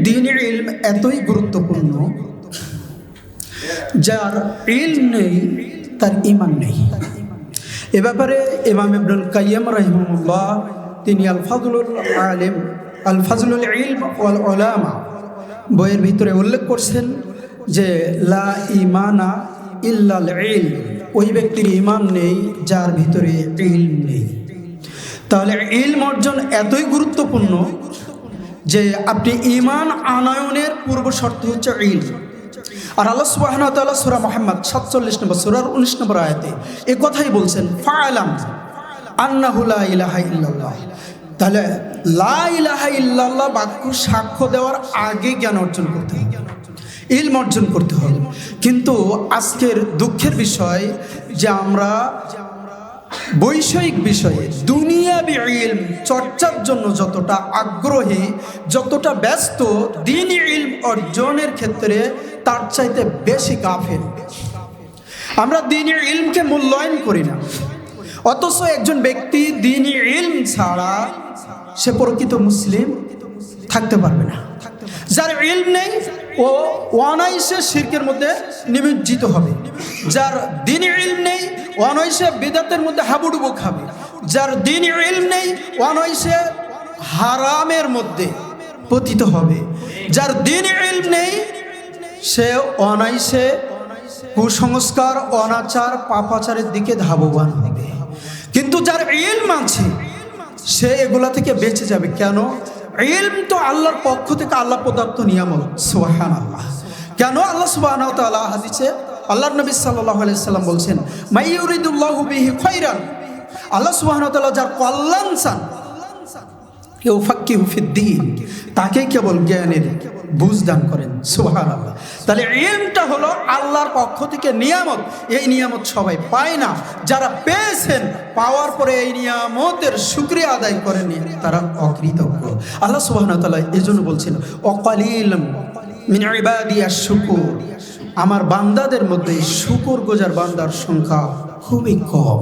দ্বীনি ইলম এতই গুরুত্বপূর্ণ, যার ইলম নেই তার ঈমান নেই। এ ব্যাপারে ইমাম ইবনুল কাইয়্যিম রাহিমাহুল্লাহ তিনি আল ফাজলুল ইলম ওয়াল উলামা বইয়ের ভিতরে উল্লেখ করছেন যে লা ঈমানা ইল্লাল ইলম, ওই ব্যক্তির ঈমান নেই যার ভিতরে ইলম নেই। তাহলে ইলম অর্জন এতই গুরুত্বপূর্ণ যে আপনি ঈমান আনয়নের পূর্ব শর্ত হচ্ছে ইলম। আর আল্লাহ সুবহানাহু ওয়া তাআলা সূরা মুহাম্মদ 47 নম্বর সূরার 19 নম্বর আয়াতে এই কথাই বলছেন, ফাআলাম আন্নাহু লা ইলাহা ইল্লাল্লাহ। তাহলে লা ইলাহা ইল্লাল্লাহ বাক্য সাক্ষ্য দেওয়ার আগে জ্ঞান অর্জন করতে হবে, ইলম অর্জন করতে হবে। কিন্তু আজকের দুঃখের বিষয় যে আমরা বৈষয়িক বিষয়ে দুনিয়াবি ইলম চর্চার জন্য যতটা আগ্রহী, যতটা ব্যস্ত, দ্বীনি ইলম অর্জনের ক্ষেত্রে তার চাইতে বেশি গাফেল। আমরা দ্বীনি ইলমকে মূল্যায়ন করি না, অথচ একজন ব্যক্তি দ্বীনি ইলম ছাড়া সে প্রকৃত মুসলিম থাকতে পারবে না। যার ইলম নেই ও অনায়াসে শিরকের মধ্যে নিমজ্জিত হবে, যার দ্বীনি ইলম নেই অনায়াসে বিদআতের মধ্যে হাবুডুবু খাবে, যার দ্বীনি ইলম নেই অনায়াসে হারামের মধ্যে পতিত হবে, যার দ্বীনি ইলম নেই সে অনায়াসে কুসংস্কার, অনাচার, পাপাচারের দিকে ধাবমান হবে। কিন্তু যার ইলম আছে সে এগুলা থেকে বেঁচে যাবে। কেন? ইলম তো আল্লাহর পক্ষ থেকে আল্লাহ প্রদত্ত নিয়ামত। সুবহানাল্লাহ। কেন? আল্লাহ সুবহানাহু ওয়া তাআলা হাদিসে আল্লাহর নবী সাল্লাল্লাহু আলাইহি সাল্লাম বলছেন, মাই ইউরিদুল্লাহু বিহি খায়রান, আল্লাহ সুবহানাহু ওয়া তাআলা যার কল্যাণ চান, ইউফাক্কিহু ফিদ্দীন, তাকে কেবল জ্ঞানের বুঝ দান করেন। সুবহানাল্লাহ। তাহলে ইলমটা হলো আল্লাহর পক্ষ থেকে নিয়ামত। এই নিয়ামত সবাই পায় না, যারা পেয়েছেন পাওয়ার পরে এই নিয়ামতের শুকরিয়া আদায় করেনি তারা অকৃতজ্ঞ। আল্লাহ সুবহানাহু ওয়া তাআলা এই জন্য বলছেন, ওয়াকালিলুম মিন ইবাদিয়াশ শুকুর, আমার বান্দাদের মধ্যে শুকর গুজার বান্দার সংখ্যা খুবই কম।